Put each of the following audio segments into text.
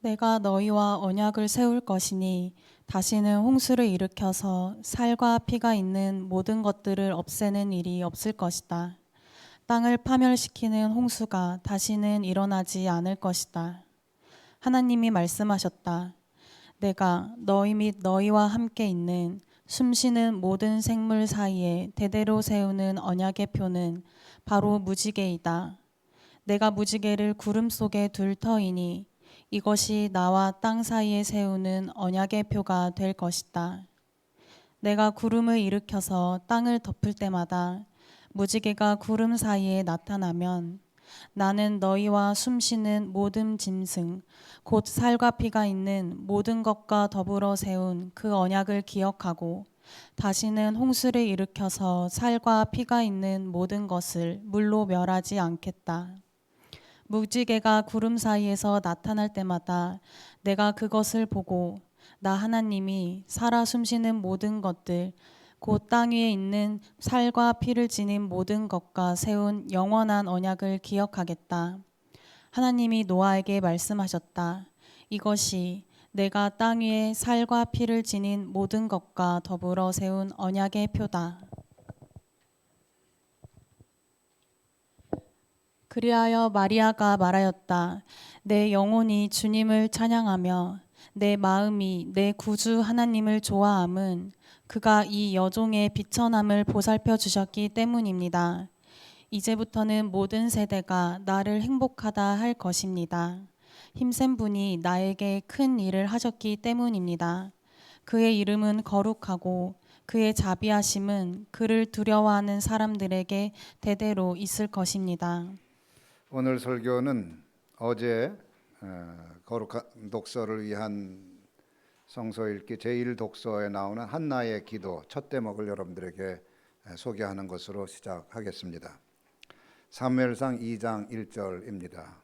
내가 너희와 언약을 세울 것이니 다시는 홍수를 일으켜서 살과 피가 있는 모든 것들을 없애는 일이 없을 것이다. 땅을 파멸시키는 홍수가 다시는 일어나지 않을 것이다. 하나님이 말씀하셨다. 내가 너희 및 너희와 함께 있는 숨쉬는 모든 생물 사이에 대대로 세우는 언약의 표는 바로 무지개이다. 내가 무지개를 구름 속에 둘 터이니 이것이 나와 땅 사이에 세우는 언약의 표가 될 것이다. 내가 구름을 일으켜서 땅을 덮을 때마다 무지개가 구름 사이에 나타나면 나는 너희와 숨쉬는 모든 짐승, 곧 살과 피가 있는 모든 것과 더불어 세운 그 언약을 기억하고 다시는 홍수를 일으켜서 살과 피가 있는 모든 것을 물로 멸하지 않겠다. 무지개가 구름 사이에서 나타날 때마다 내가 그것을 보고 나 하나님이 살아 숨쉬는 모든 것들 곧 땅 위에 있는 살과 피를 지닌 모든 것과 세운 영원한 언약을 기억하겠다. 하나님이 노아에게 말씀하셨다. 이것이 내가 땅 위에 살과 피를 지닌 모든 것과 더불어 세운 언약의 표다. 그리하여 마리아가 말하였다. 내 영혼이 주님을 찬양하며 내 마음이 내 구주 하나님을 좋아함은 그가 이 여종의 비천함을 보살펴 주셨기 때문입니다. 이제부터는 모든 세대가 나를 행복하다 할 것입니다. 힘센 분이 나에게 큰 일을 하셨기 때문입니다. 그의 이름은 거룩하고 그의 자비하심은 그를 두려워하는 사람들에게 대대로 있을 것입니다. 오늘 설교는 어제 거룩한 독서를 위한 성서 읽기 제1독서에 나오는 한나의 기도 첫 대목을 여러분들에게 소개하는 것으로 시작하겠습니다. 사무엘상 2장 1절입니다.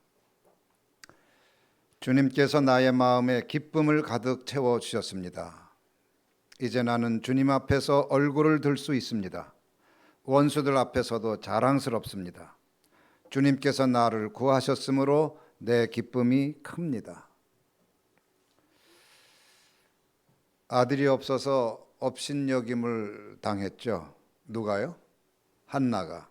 주님께서 나의 마음에 기쁨을 가득 채워주셨습니다. 이제 나는 주님 앞에서 얼굴을 들 수 있습니다. 원수들 앞에서도 자랑스럽습니다. 주님께서 나를 구하셨으므로 내 기쁨이 큽니다. 아들이 없어서 업신여김을 당했죠. 누가요? 한나가.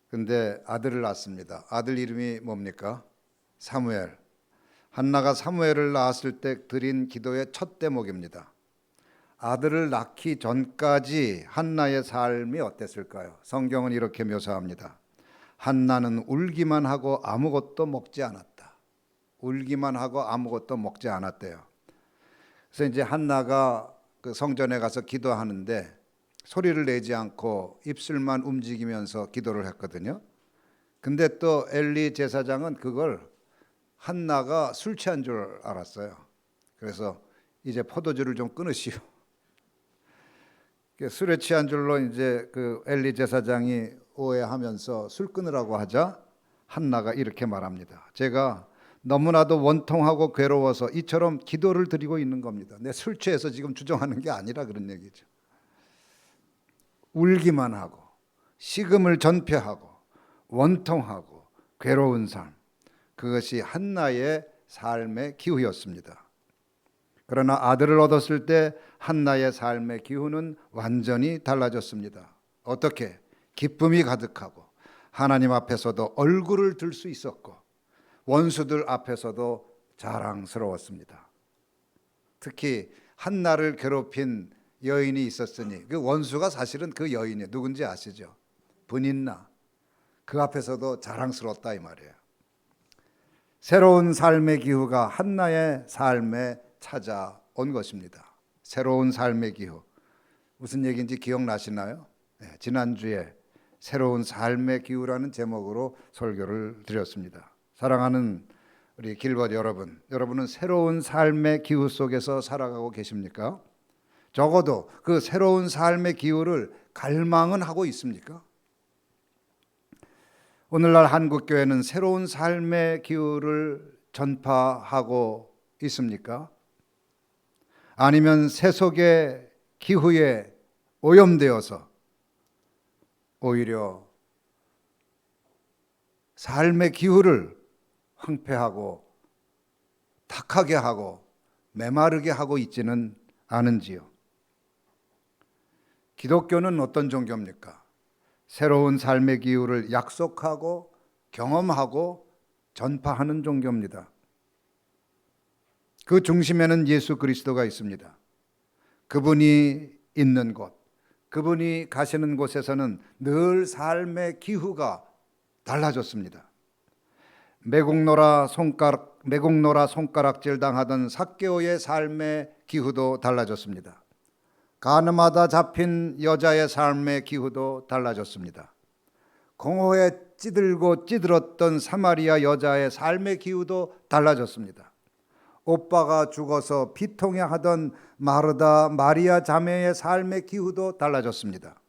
근데 아들을 낳습니다. 아들 이름이 뭡니까? 사무엘. 한나가 사무엘을 낳았을 때 드린 기도의 첫 대목입니다. 아들을 낳기 전까지 한나의 삶이 어땠을까요? 성경은 이렇게 묘사합니다. 한나는 울기만 하고 아무것도 먹지 않았다. 울기만 하고 아무것도 먹지 않았대요. 그래서 이제 한나가 그 성전에 가서 기도하는데 소리를 내지 않고 입술만 움직이면서 기도를 했거든요. 근데 또 엘리 제사장은 그걸 한나가 술 취한 줄 알았어요. 그래서 이제 포도주를 좀 끊으시오. 술에 취한 줄로 이제 그 엘리 제사장이 오해하면서 술 끊으라고 하자 한나가 이렇게 말합니다. 제가 너무나도 원통하고 괴로워서 이처럼 기도를 드리고 있는 겁니다. 내 술 취해서 지금 주정하는 게 아니라 그런 얘기죠. 울기만 하고 식음을 전폐하고 원통하고 괴로운 삶, 그것이 한나의 삶의 기후였습니다. 그러나 아들을 얻었을 때 한나의 삶의 기후는 완전히 달라졌습니다. 어떻게? 기쁨이 가득하고 하나님 앞에서도 얼굴을 들 수 있었고 원수들 앞에서도 자랑스러웠습니다. 특히 한나를 괴롭힌 여인이 있었으니 그 원수가 사실은 그 여인이 누군지 아시죠? 분인나. 그 앞에서도 자랑스러웠다 이 말이에요. 새로운 삶의 기후가 한나의 삶에 찾아온 것입니다. 새로운 삶의 기후. 무슨 얘기인지 기억나시나요? 네, 지난주에 새로운 삶의 기후라는 제목으로 설교를 드렸습니다. 사랑하는 우리 길벗 여러분, 여러분은 새로운 삶의 기후 속에서 살아가고 계십니까? 적어도 그 새로운 삶의 기후를 갈망은 하고 있습니까? 오늘날 한국교회는 새로운 삶의 기후를 전파하고 있습니까? 아니면 세속의 기후에 오염되어서 오히려 삶의 기후를 황폐하고 탁하게 하고 메마르게 하고 있지는 않은지요. 기독교는 어떤 종교입니까? 새로운 삶의 기후를 약속하고 경험하고 전파하는 종교입니다. 그 중심에는 예수 그리스도가 있습니다. 그분이 있는 곳, 그분이 가시는 곳에서는 늘 삶의 기후가 달라졌습니다. 매국노라 손가락질 당하던 삭개오의 삶의 기후도 달라졌습니다. 가늠하다 잡힌 여자의 삶의 기후도 달라졌습니다. 공허에 찌들고 찌들었던 사마리아 여자의 삶의 기후도 달라졌습니다. 오빠가 죽어서 비통해하던 마르다 마리아 자매의 삶의 기후도 달라졌습니다.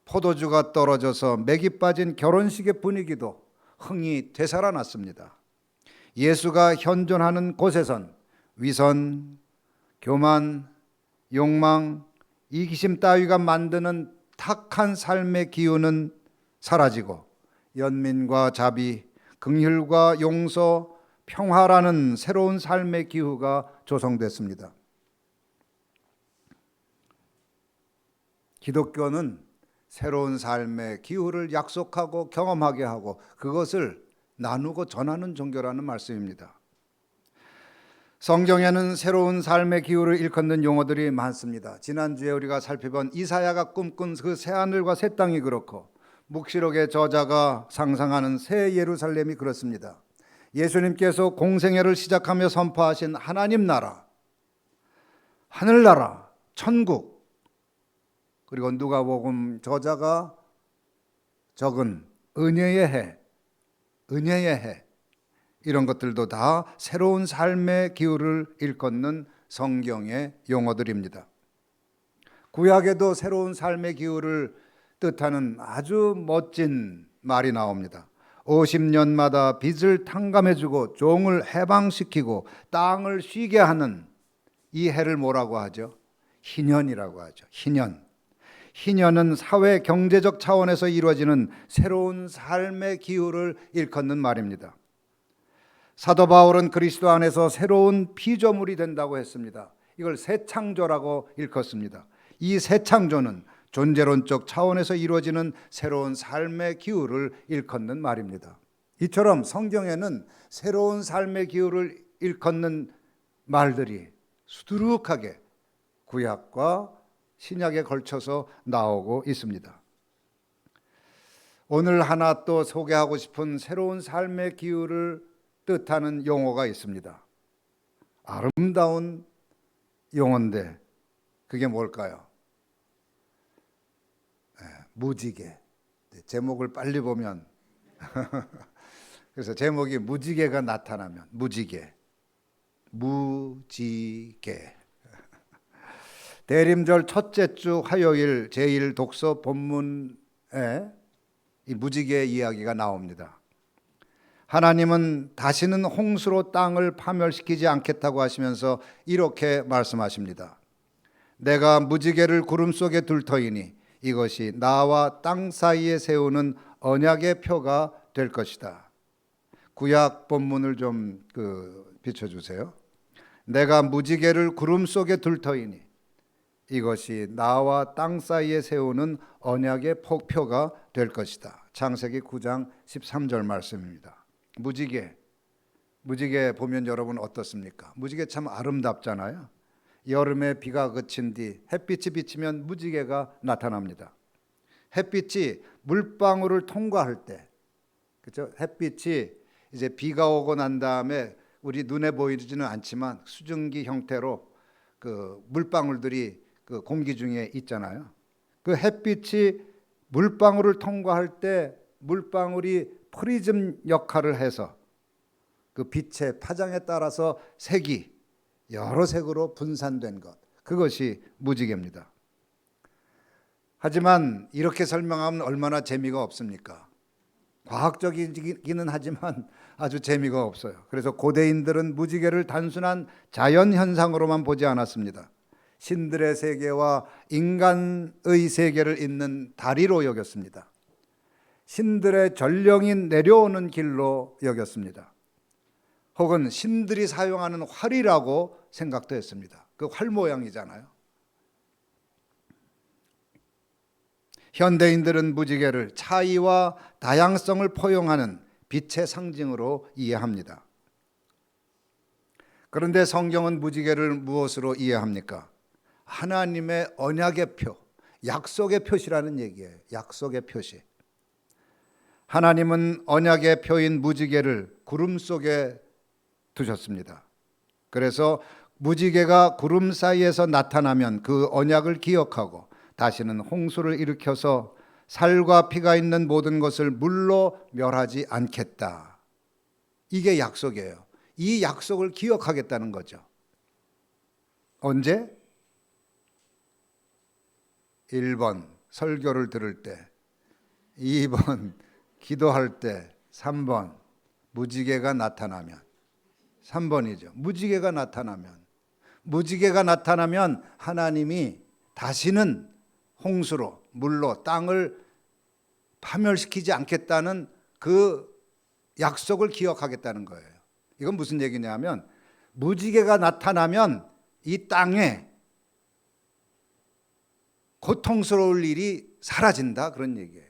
포도주가 떨어져서 맥이 빠진 결혼식의 분위기도 흥이 되살아났습니다. 예수가 현존하는 곳에선 위선, 교만, 욕망, 이기심 따위가 만드는 탁한 삶의 기운은 사라지고 연민과 자비, 긍휼과 용서, 평화라는 새로운 삶의 기후가 조성됐습니다. 기독교는 새로운 삶의 기후를 약속하고 경험하게 하고 그것을 나누고 전하는 종교라는 말씀입니다. 성경에는 새로운 삶의 기후를 일컫는 용어들이 많습니다. 지난주에 우리가 살펴본 이사야가 꿈꾼 그 새하늘과 새 땅이 그렇고 묵시록의 저자가 상상하는 새 예루살렘이 그렇습니다. 예수님께서 공생애를 시작하며 선포하신 하나님 나라, 하늘나라, 천국, 그리고 누가복음 저자가 적은 은혜의 해, 은혜의 해, 이런 것들도 다 새로운 삶의 기후를 일컫는 성경의 용어들입니다. 구약에도 새로운 삶의 기후를 뜻하는 아주 멋진 말이 나옵니다. 50년마다 빚을 탕감해주고 종을 해방시키고 땅을 쉬게 하는 이 해를 뭐라고 하죠? 희년이라고 하죠. 희년. 희년은 사회 경제적 차원에서 이루어지는 새로운 삶의 기후를 일컫는 말입니다. 사도 바울은 그리스도 안에서 새로운 피조물이 된다고 했습니다. 이걸 새 창조라고 일컫습니다. 이 새 창조는 존재론적 차원에서 이루어지는 새로운 삶의 기후를 일컫는 말입니다. 이처럼 성경에는 새로운 삶의 기후를 일컫는 말들이 수두룩하게 구약과 신약에 걸쳐서 나오고 있습니다. 오늘 하나 또 소개하고 싶은 새로운 삶의 기후를 뜻하는 용어가 있습니다. 아름다운 용어인데 그게 뭘까요? 무지개. 제목을 빨리 보면 그래서 제목이 무지개가 나타나면 무지개. 대림절 첫째 주 화요일 제1 독서 본문에 이 무지개 이야기가 나옵니다. 하나님은 다시는 홍수로 땅을 파멸시키지 않겠다고 하시면서 이렇게 말씀하십니다. 내가 무지개를 구름 속에 둘 터이니 이것이 나와 땅 사이에 세우는 언약의 표가 될 것이다. 구약 본문을 좀 비춰주세요. 내가 무지개를 구름 속에 둘 터이니 이것이 나와 땅 사이에 세우는 언약의 표가 될 것이다. 창세기 9장 13절 말씀입니다. 무지개 보면 여러분 어떻습니까? 무지개 참 아름답잖아요. 여름에 비가 그친 뒤 햇빛이 비치면 무지개가 나타납니다. 햇빛이 물방울을 통과할 때, 그렇죠? 햇빛이 이제 비가 오고 난 다음에 우리 눈에 보이지는 않지만 수증기 형태로 그 물방울들이 그 공기 중에 있잖아요. 그 햇빛이 물방울을 통과할 때 물방울이 프리즘 역할을 해서 그 빛의 파장에 따라서 색이 여러 색으로 분산된 것, 그것이 무지개입니다. 하지만 이렇게 설명하면 얼마나 재미가 없습니까? 과학적이기는 하지만 아주 재미가 없어요. 그래서 고대인들은 무지개를 단순한 자연현상으로만 보지 않았습니다. 신들의 세계와 인간의 세계를 잇는 다리로 여겼습니다. 신들의 전령이 내려오는 길로 여겼습니다. 혹은 신들이 사용하는 활이라고 생각도 했습니다. 그 활 모양이잖아요. 현대인들은 무지개를 차이와 다양성을 포용하는 빛의 상징으로 이해합니다. 그런데 성경은 무지개를 무엇으로 이해합니까? 하나님의 언약의 표, 약속의 표시라는 얘기예요. 약속의 표시. 하나님은 언약의 표인 무지개를 구름 속에 두셨습니다. 그래서 무지개가 구름 사이에서 나타나면 그 언약을 기억하고 다시는 홍수를 일으켜서 살과 피가 있는 모든 것을 물로 멸하지 않겠다. 이게 약속이에요. 이 약속을 기억하겠다는 거죠. 언제? 1번 설교를 들을 때, 2번 기도할 때, 3번 무지개가 나타나면. 3번이죠. 무지개가 나타나면 하나님이 다시는 홍수로, 물로 땅을 파멸시키지 않겠다는 그 약속을 기억하겠다는 거예요. 이건 무슨 얘기냐면 무지개가 나타나면 이 땅에 고통스러울 일이 사라진다, 그런 얘기예요.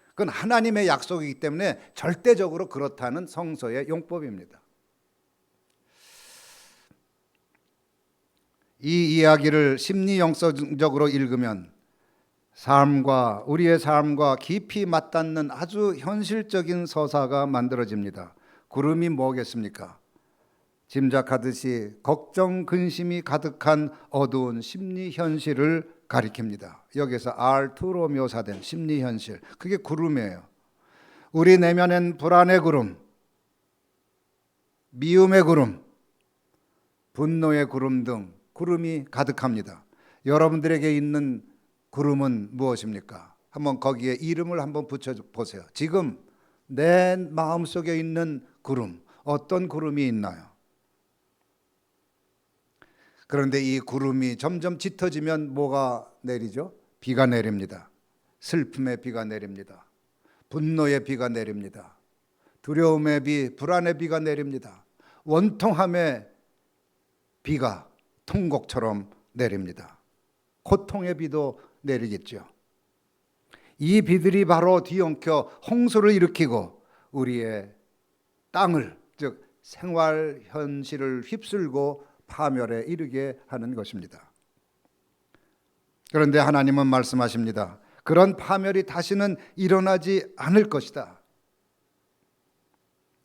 그건 하나님의 약속이기 때문에 절대적으로 그렇다는 성서의 용법입니다. 이 이야기를 심리 영성적으로 읽으면 우리의 삶과 깊이 맞닿는 아주 현실적인 서사가 만들어집니다. 구름이 뭐겠습니까? 짐작하듯이 걱정, 근심이 가득한 어두운 심리 현실을 가리킵니다. 여기서 R2로 묘사된 심리 현실, 그게 구름이에요. 우리 내면엔 불안의 구름, 미움의 구름, 분노의 구름 등 구름이 가득합니다. 여러분들에게 있는 구름은 무엇입니까? 한번 거기에 이름을 한번 붙여보세요. 지금 내 마음속에 있는 구름, 어떤 구름이 있나요? 그런데 이 구름이 점점 짙어지면 뭐가 내리죠? 비가 내립니다. 슬픔의 비가 내립니다. 분노의 비가 내립니다. 두려움의 비, 불안의 비가 내립니다. 원통함의 비가 통곡처럼 내립니다. 고통의 비도 내리겠죠. 이 비들이 바로 뒤엉켜 홍수를 일으키고 우리의 땅을, 즉 생활 현실을 휩쓸고 파멸에 이르게 하는 것입니다. 그런데 하나님은 말씀하십니다. 그런 파멸이 다시는 일어나지 않을 것이다.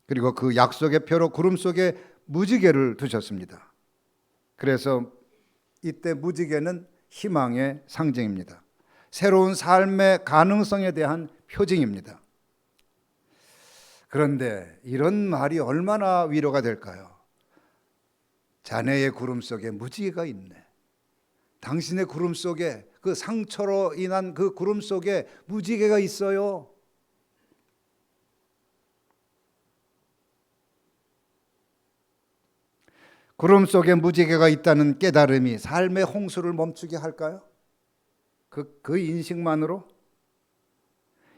그리고 그 약속의 표로 구름 속에 무지개를 두셨습니다. 그래서 이때 무지개는 희망의 상징입니다. 새로운 삶의 가능성에 대한 표징입니다. 그런데 이런 말이 얼마나 위로가 될까요? 자네의 구름 속에 무지개가 있네. 당신의 구름 속에, 그 상처로 인한 그 구름 속에 무지개가 있어요. 구름 속에 무지개가 있다는 깨달음이 삶의 홍수를 멈추게 할까요? 그 인식만으로?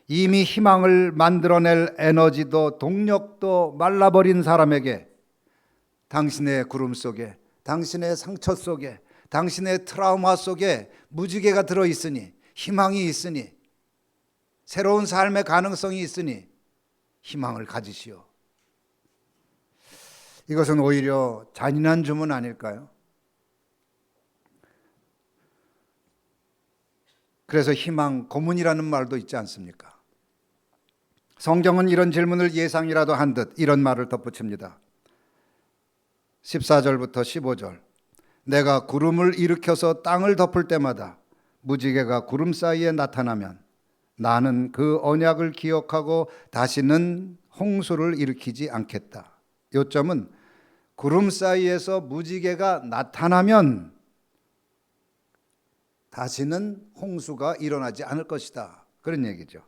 이미 희망을 만들어낼 에너지도 동력도 말라버린 사람에게 당신의 구름 속에, 당신의 상처 속에, 당신의 트라우마 속에 무지개가 들어있으니, 희망이 있으니, 새로운 삶의 가능성이 있으니 희망을 가지시오. 이것은 오히려 잔인한 주문 아닐까요? 그래서 희망 고문이라는 말도 있지 않습니까? 성경은 이런 질문을 예상이라도 한 듯 이런 말을 덧붙입니다. 14절부터 15절. 내가 구름을 일으켜서 땅을 덮을 때마다 무지개가 구름 사이에 나타나면 나는 그 언약을 기억하고 다시는 홍수를 일으키지 않겠다. 요점은 구름 사이에서 무지개가 나타나면 다시는 홍수가 일어나지 않을 것이다, 그런 얘기죠.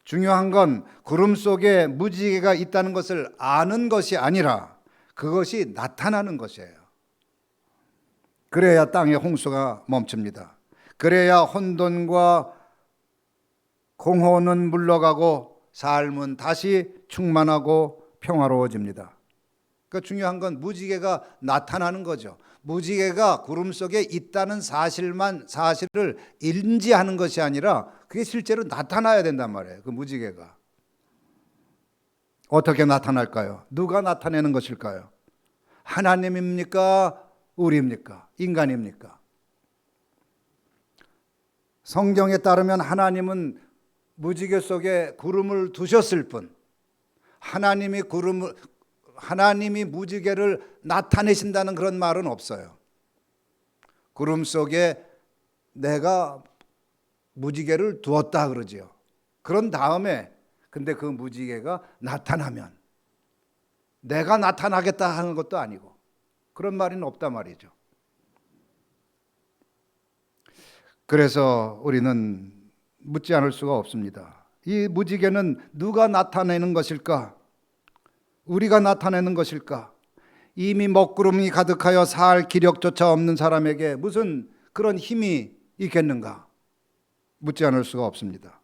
중요한 건 구름 속에 무지개가 있다는 것을 아는 것이 아니라 그것이 나타나는 것이에요. 그래야 땅의 홍수가 멈춥니다. 그래야 혼돈과 공허는 물러가고 삶은 다시 충만하고 평화로워집니다. 그러니까 중요한 건 무지개가 나타나는 거죠. 무지개가 구름 속에 있다는 사실을 인지하는 것이 아니라 그게 실제로 나타나야 된단 말이에요. 그 무지개가 어떻게 나타날까요? 누가 나타내는 것일까요? 하나님입니까? 우리입니까? 인간입니까? 성경에 따르면 하나님은 무지개 속에 구름을 두셨을 뿐 하나님이 무지개를 나타내신다는 그런 말은 없어요. 구름 속에 내가 무지개를 두었다 그러지요. 그런 다음에 근데 그 무지개가 나타나면 내가 나타나겠다 하는 것도 아니고 그런 말은 없단 말이죠. 그래서 우리는 묻지 않을 수가 없습니다. 이 무지개는 누가 나타내는 것일까? 우리가 나타내는 것일까? 이미 먹구름이 가득하여 살 기력조차 없는 사람에게 무슨 그런 힘이 있겠는가? 묻지 않을 수가 없습니다.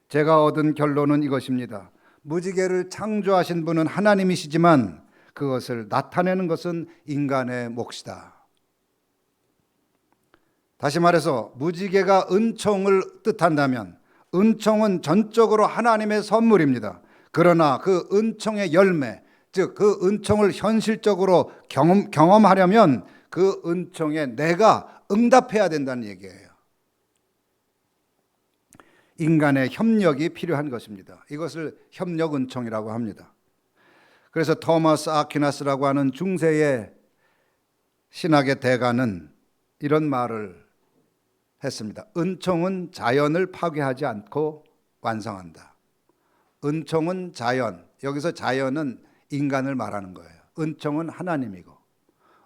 제가 얻은 결론은 이것입니다. 무지개를 창조하신 분은 하나님이시지만 그것을 나타내는 것은 인간의 몫이다. 다시 말해서 무지개가 은총을 뜻한다면 은총은 전적으로 하나님의 선물입니다. 그러나 그 은총의 열매, 즉 그 은총을 현실적으로 경험하려면 그 은총에 내가 응답해야 된다는 얘기예요. 인간의 협력이 필요한 것입니다. 이것을 협력 은총이라고 합니다. 그래서 토마스 아퀴나스라고 하는 중세의 신학의 대가는 이런 말을 했습니다. 은총은 자연을 파괴하지 않고 완성한다. 은총은 자연, 여기서 자연은 인간을 말하는 거예요. 은총은 하나님이고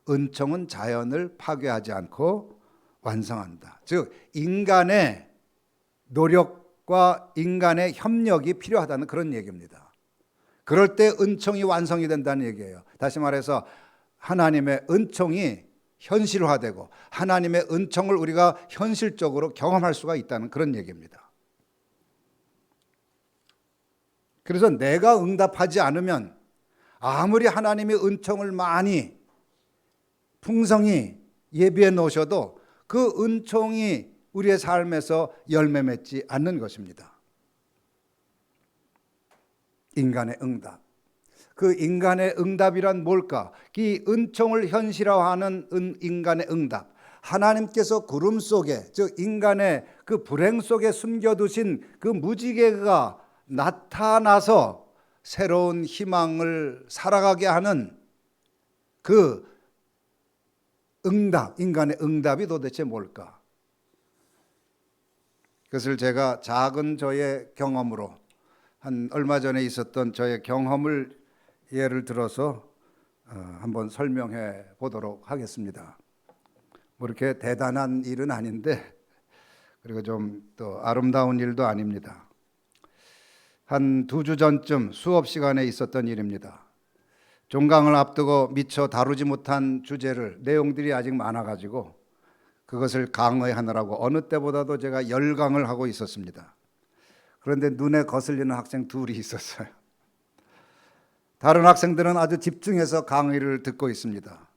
은총은 자연을 파괴하지 않고 완성한다. 즉 인간의 노력과 인간의 협력이 필요하다는 그런 얘기입니다. 그럴 때 은총이 완성이 된다는 얘기예요. 다시 말해서 하나님의 은총이 현실화되고 하나님의 은총을 우리가 현실적으로 경험할 수가 있다는 그런 얘기입니다. 그래서 내가 응답하지 않으면 아무리 하나님의 은총을 많이 풍성히 예비해 놓으셔도 그 은총이 우리의 삶에서 열매 맺지 않는 것입니다. 인간의 응답. 그 인간의 응답이란 뭘까? 이 은총을 현실화하는 인간의 응답. 하나님께서 구름 속에, 즉 인간의 그 불행 속에 숨겨두신 그 무지개가 나타나서 새로운 희망을 살아가게 하는 그 응답, 인간의 응답이 도대체 뭘까? 그것을 제가 작은 저의 경험으로 한 얼마 전에 있었던 저의 경험을 예를 들어서 한번 설명해 보도록 하겠습니다. 뭐 이렇게 대단한 일은 아닌데 그리고 좀 또 아름다운 일도 아닙니다. 한 2주 전쯤 수업 시간에 있었던 일입니다. 종강을 앞두고 미처 다루지 못한 주제를 내용들이 아직 많아가지고 그것을 강의하느라고 어느 때보다도 제가 열강을 하고 있었습니다. 그런데 눈에 거슬리는 학생 둘이 있었어요. 다른 학생들은 아주 집중해서 강의를 듣고 있습니다.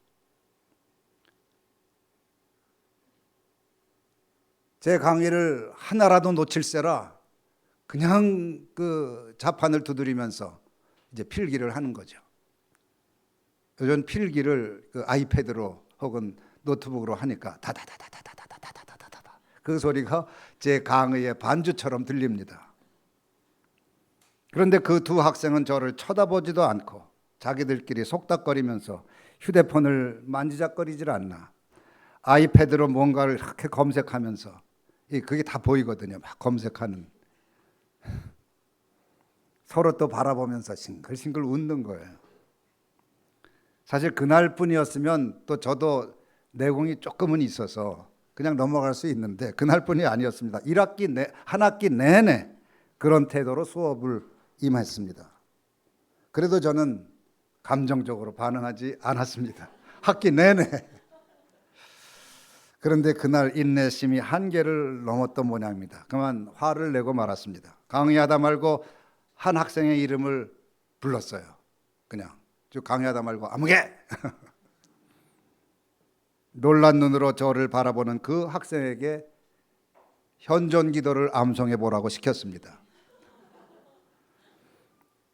제 강의를 하나라도 놓칠세라 그냥 그 자판을 두드리면서 이제 필기를 하는 거죠. 요즘 필기를 그 아이패드로 혹은 노트북으로 하니까 다다다다다다다다다다다다 그 소리가 제 강의의 반주처럼 들립니다. 그런데 그 두 학생은 저를 쳐다보지도 않고 자기들끼리 속닥거리면서 휴대폰을 만지작거리질 않나. 아이패드로 뭔가를 이렇게 검색하면서 그게 다 보이거든요. 막 검색하는. 서로 또 바라보면서 싱글싱글 웃는 거예요. 사실 그날뿐이었으면 또 저도 내공이 조금은 있어서 그냥 넘어갈 수 있는데 그날뿐이 아니었습니다. 한 학기 내내 그런 태도로 수업을 임했습니다. 그래도 저는 감정적으로 반응하지 않았습니다. 학기 내내. 그런데 그날 인내심이 한계를 넘었던 모양입니다. 그만 화를 내고 말았습니다. 강의하다 말고 한 학생의 이름을 불렀어요. 그냥 즉 강요하다 말고 아무개. 놀란 눈으로 저를 바라보는 그 학생에게 현존 기도를 암송해 보라고 시켰습니다.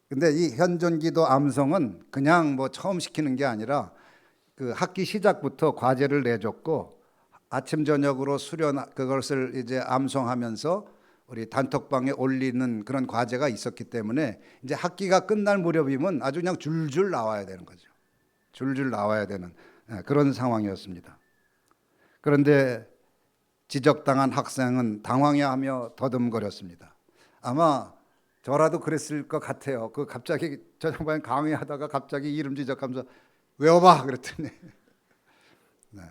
근데 이 현존 기도 암송은 그냥 뭐 처음 시키는 게 아니라 그 학기 시작부터 과제를 내줬고 아침 저녁으로 수련 그것을 이제 암송하면서 우리 단톡방에 올리는 그런 과제가 있었기 때문에 이제 학기가 끝날 무렵이면 아주 그냥 줄줄 나와야 되는 거죠. 줄줄 나와야 되는 그런 상황이었습니다. 그런데 지적당한 학생은 당황해하며 더듬거렸습니다. 아마 저라도 그랬을 것 같아요. 그 갑자기 저 양반이 강의하다가 갑자기 이름 지적하면서 외워봐 그랬더니 네.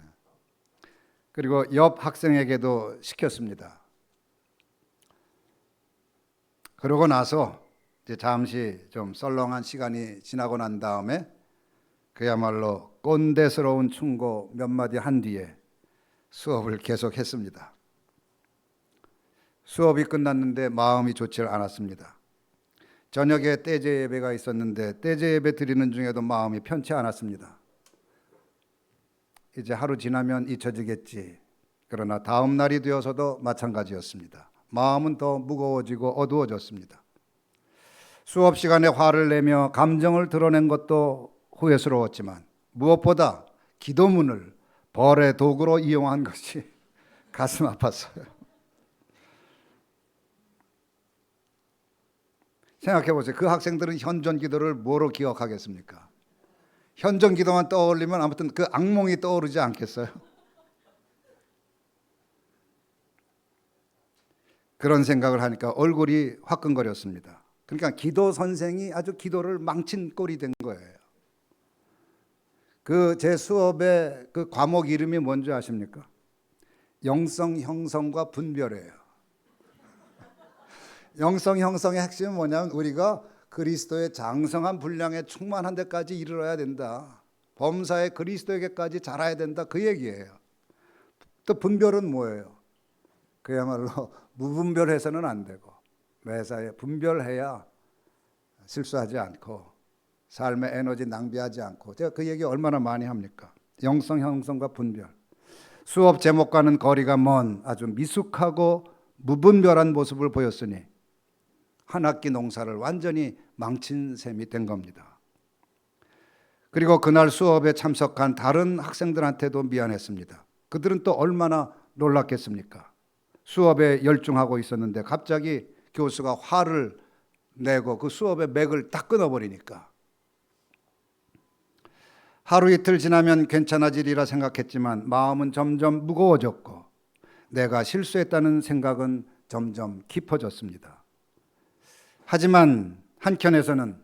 그리고 옆 학생에게도 시켰습니다. 그러고 나서 이제 잠시 좀 썰렁한 시간이 지나고 난 다음에 그야말로 꼰대스러운 충고 몇 마디 한 뒤에 수업을 계속했습니다. 수업이 끝났는데 마음이 좋지 않았습니다. 저녁에 떼제 예배가 있었는데 떼제 예배 드리는 중에도 마음이 편치 않았습니다. 이제 하루 지나면 잊혀지겠지. 그러나 다음 날이 되어서도 마찬가지였습니다. 마음은 더 무거워지고 어두워졌습니다. 수업 시간에 화를 내며 감정을 드러낸 것도 후회스러웠지만 무엇보다 기도문을 벌의 도구로 이용한 것이 가슴 아팠어요. 생각해 보세요. 그 학생들은 현존 기도를 뭐로 기억하겠습니까? 현존 기도만 떠올리면 아무튼 그 악몽이 떠오르지 않겠어요? 그런 생각을 하니까 얼굴이 화끈거렸습니다. 그러니까 기도 선생이 아주 기도를 망친 꼴이 된 거예요. 그 제 수업의 그 과목 이름이 뭔지 아십니까? 영성 형성과 분별이에요. 영성 형성의 핵심은 뭐냐면 우리가 그리스도의 장성한 분량에 충만한 데까지 이르러야 된다. 범사에 그리스도에게까지 자라야 된다. 그 얘기예요. 또 분별은 뭐예요? 그야말로 무분별해서는 안 되고 매사에 분별해야 실수하지 않고 삶의 에너지 낭비하지 않고 제가 그 얘기 얼마나 많이 합니까? 영성 형성과 분별. 수업 제목과는 거리가 먼 아주 미숙하고 무분별한 모습을 보였으니 한 학기 농사를 완전히 망친 셈이 된 겁니다. 그리고 그날 수업에 참석한 다른 학생들한테도 미안했습니다. 그들은 또 얼마나 놀랐겠습니까? 수업에 열중하고 있었는데 갑자기 교수가 화를 내고 그 수업의 맥을 딱 끊어버리니까 하루 이틀 지나면 괜찮아지리라 생각했지만 마음은 점점 무거워졌고 내가 실수했다는 생각은 점점 깊어졌습니다. 하지만 한켠에서는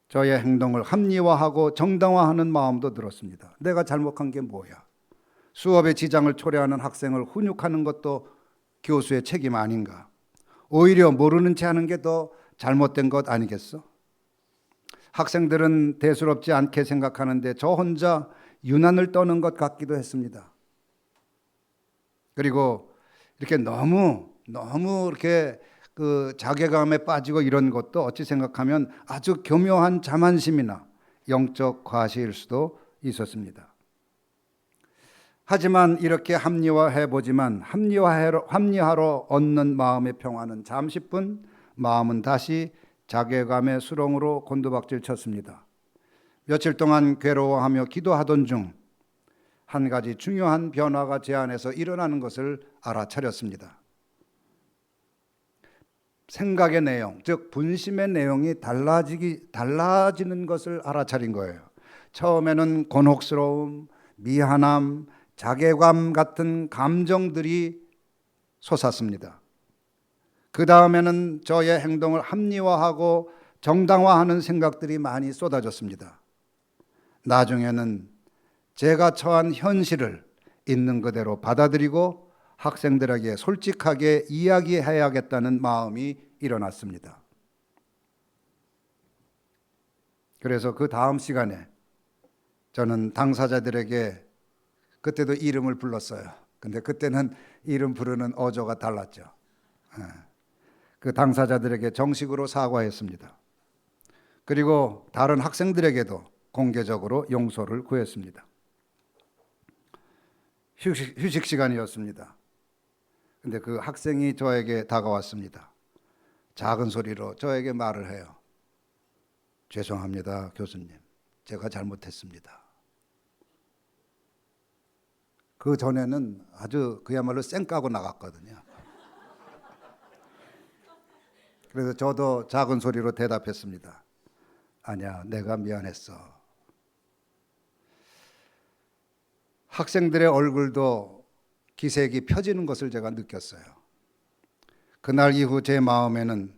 저의 행동을 합리화하고 정당화하는 마음도 들었습니다. 내가 잘못한 게 뭐야? 수업에 지장을 초래하는 학생을 훈육하는 것도 교수의 책임 아닌가? 오히려 모르는 체 하는 게 더 잘못된 것 아니겠어? 학생들은 대수롭지 않게 생각하는데 저 혼자 유난을 떠는 것 같기도 했습니다. 그리고 이렇게 너무 이렇게 그 자괴감에 빠지고 이런 것도 어찌 생각하면 아주 교묘한 자만심이나 영적 과시일 수도 있었습니다. 하지만 이렇게 합리화해 보지만 합리화로 얻는 마음의 평화는 잠시뿐 마음은 다시 자괴감의 수렁으로 곤두박질 쳤습니다. 며칠 동안 괴로워하며 기도하던 중 한 가지 중요한 변화가 제 안에서 일어나는 것을 알아차렸습니다. 생각의 내용, 즉 분심의 내용이 달라지는 것을 알아차린 거예요. 처음에는 곤혹스러움, 미안함, 자괴감 같은 감정들이 솟았습니다. 그 다음에는 저의 행동을 합리화하고 정당화하는 생각들이 많이 쏟아졌습니다. 나중에는 제가 처한 현실을 있는 그대로 받아들이고 학생들에게 솔직하게 이야기해야겠다는 마음이 일어났습니다. 그래서 그 다음 시간에 저는 당사자들에게 그때도 이름을 불렀어요. 근데 그때는 이름 부르는 어조가 달랐죠. 그 당사자들에게 정식으로 사과했습니다. 그리고 다른 학생들에게도 공개적으로 용서를 구했습니다. 휴식 시간이었습니다. 근데 그 학생이 저에게 다가왔습니다. 작은 소리로 저에게 말을 해요. 죄송합니다, 교수님. 제가 잘못했습니다. 그 전에는 아주 그야말로 쌩 까고 나갔거든요. 그래서 저도 작은 소리로 대답했습니다. 아니야, 내가 미안했어. 학생들의 얼굴도 기색이 펴지는 것을 제가 느꼈어요. 그날 이후 제 마음에는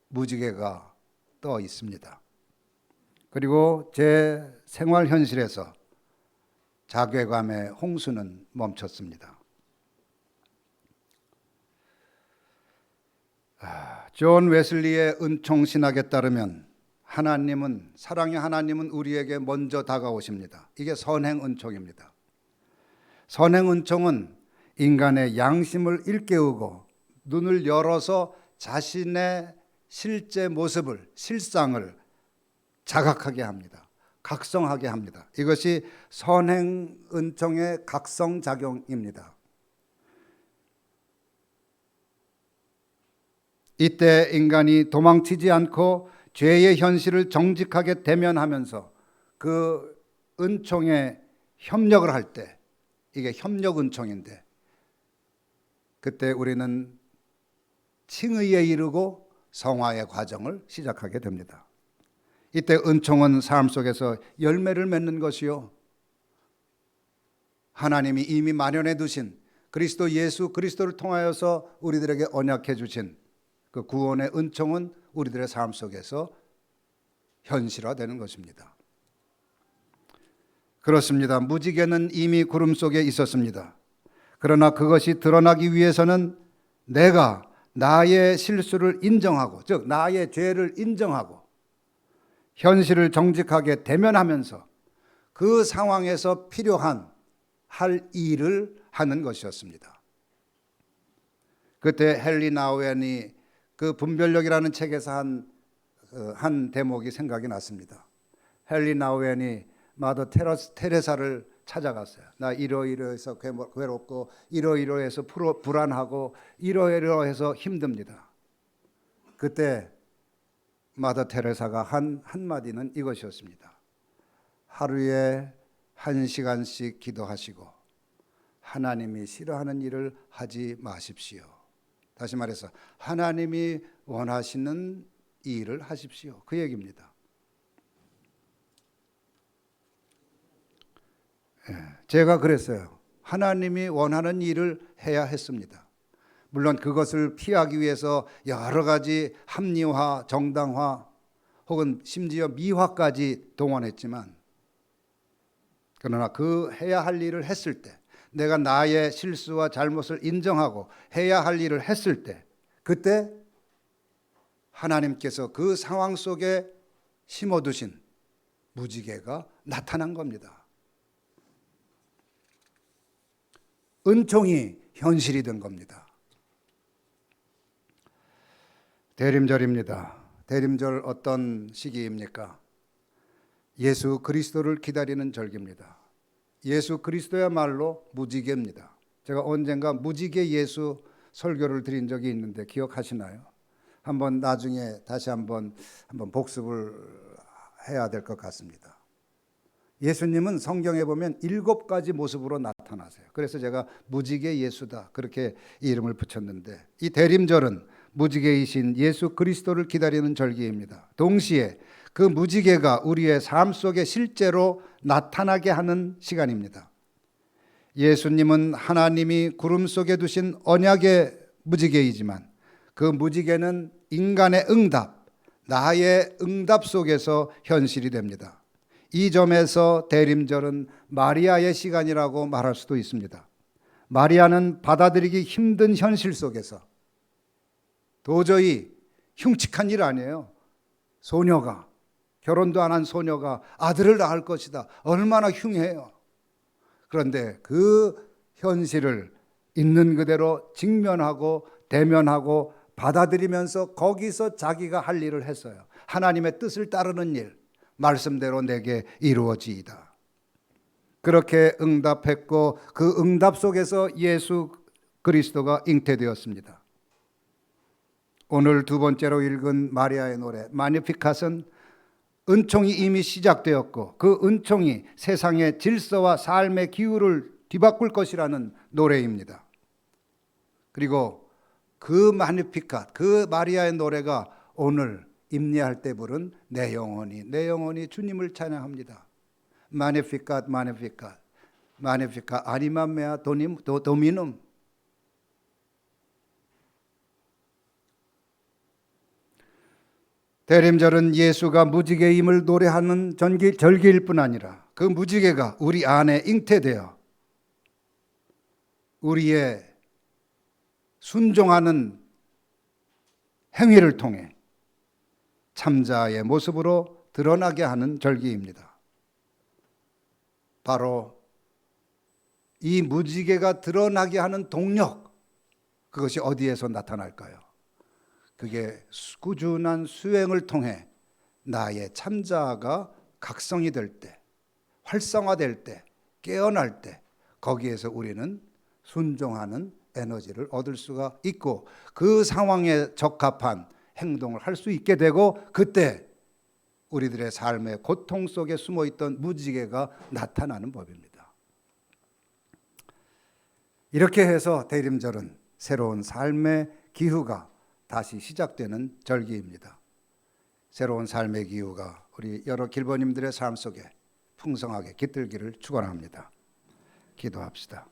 무지개가 떠 있습니다. 그리고 제 생활 현실에서 자괴감의 홍수는 멈췄습니다. 존 웨슬리의 은총 신학에 따르면 하나님은, 사랑의 하나님은 우리에게 먼저 다가오십니다. 이게 선행 은총입니다. 선행 은총은 인간의 양심을 일깨우고 눈을 열어서 자신의 실제 모습을, 실상을 자각하게 합니다. 각성하게 합니다. 이것이 선행 은총의 각성작용입니다. 이때 인간이 도망치지 않고 죄의 현실을 정직하게 대면하면서 그 은총에 협력을 할 때, 이게 협력 은총인데, 그때 우리는 칭의에 이르고 성화의 과정을 시작하게 됩니다. 이때 은총은 삶 속에서 열매를 맺는 것이요, 하나님이 이미 마련해 두신 그리스도 예수 그리스도를 통하여서 우리들에게 언약해 주신 그 구원의 은총은 우리들의 삶 속에서 현실화되는 것입니다. 그렇습니다. 무지개는 이미 구름 속에 있었습니다. 그러나 그것이 드러나기 위해서는 내가 나의 실수를 인정하고, 즉 나의 죄를 인정하고 현실을 정직하게 대면하면서 그 상황에서 필요한 할 일을 하는 것이었습니다. 그때 헨리 나우엔이 그 분별력이라는 책에서 한 대목이 생각이 났습니다. 헨리 나우엔이 마더 테레사를 찾아갔어요. 나 이러이러해서 괴롭고 이러이러해서 불안하고 이러이러해서 힘듭니다. 그때 마더 테레사가 한 한마디는 이것이었습니다. 하루에 1시간씩 기도하시고 하나님이 싫어하는 일을 하지 마십시오. 다시 말해서 하나님이 원하시는 일을 하십시오. 그 얘기입니다. 제가 그랬어요. 하나님이 원하는 일을 해야 했습니다. 물론 그것을 피하기 위해서 여러 가지 합리화, 정당화 혹은 심지어 미화까지 동원했지만, 그러나 그 해야 할 일을 했을 때, 내가 나의 실수와 잘못을 인정하고 해야 할 일을 했을 때, 그때 하나님께서 그 상황 속에 심어두신 무지개가 나타난 겁니다. 은총이 현실이 된 겁니다. 대림절입니다. 대림절 어떤 시기입니까? 예수 그리스도를 기다리는 절기입니다. 예수 그리스도야말로 무지개입니다. 제가 언젠가 무지개 예수 설교를 드린 적이 있는데 기억하시나요? 한번 나중에 다시 한번 복습을 해야 될 것 같습니다. 예수님은 성경에 보면 7가지 모습으로 나타나세요. 그래서 제가 무지개 예수다 그렇게 이름을 붙였는데, 이 대림절은 무지개이신 예수 그리스도를 기다리는 절기입니다. 동시에 그 무지개가 우리의 삶 속에 실제로 나타나게 하는 시간입니다. 예수님은 하나님이 구름 속에 두신 언약의 무지개이지만 그 무지개는 인간의 응답, 나의 응답 속에서 현실이 됩니다. 이 점에서 대림절은 마리아의 시간이라고 말할 수도 있습니다. 마리아는 받아들이기 힘든 현실 속에서, 도저히 흉측한 일 아니에요. 소녀가, 결혼도 안 한 소녀가 아들을 낳을 것이다. 얼마나 흉해요. 그런데 그 현실을 있는 그대로 직면하고 대면하고 받아들이면서 거기서 자기가 할 일을 했어요. 하나님의 뜻을 따르는 일, 말씀대로 내게 이루어지이다. 그렇게 응답했고 그 응답 속에서 예수 그리스도가 잉태되었습니다. 오늘 두 번째로 읽은 마리아의 노래 마니피캇은 은총이 이미 시작되었고 그 은총이 세상의 질서와 삶의 기후를 뒤바꿀 것이라는 노래입니다. 그리고 그 마니피캇, 그 마리아의 노래가 오늘 임례할 때 부른 내 영혼이 주님을 찬양합니다. 마니피캇 마니피캇 마니피캇 아니만 메아 도미눔. 대림절은 예수가 무지개임을 노래하는 절기일 뿐 아니라 그 무지개가 우리 안에 잉태되어 우리의 순종하는 행위를 통해 참자의 모습으로 드러나게 하는 절기입니다. 바로 이 무지개가 드러나게 하는 동력, 그것이 어디에서 나타날까요? 그게 꾸준한 수행을 통해 나의 참자가 각성이 될 때, 활성화될 때, 깨어날 때 거기에서 우리는 순종하는 에너지를 얻을 수가 있고 그 상황에 적합한 행동을 할 수 있게 되고 그때 우리들의 삶의 고통 속에 숨어있던 무지개가 나타나는 법입니다. 이렇게 해서 대림절은 새로운 삶의 기후가 다시 시작되는 절기입니다. 새로운 삶의 기후가 우리 여러 길버님들의 삶 속에 풍성하게 깃들기를 축원합니다. 기도합시다.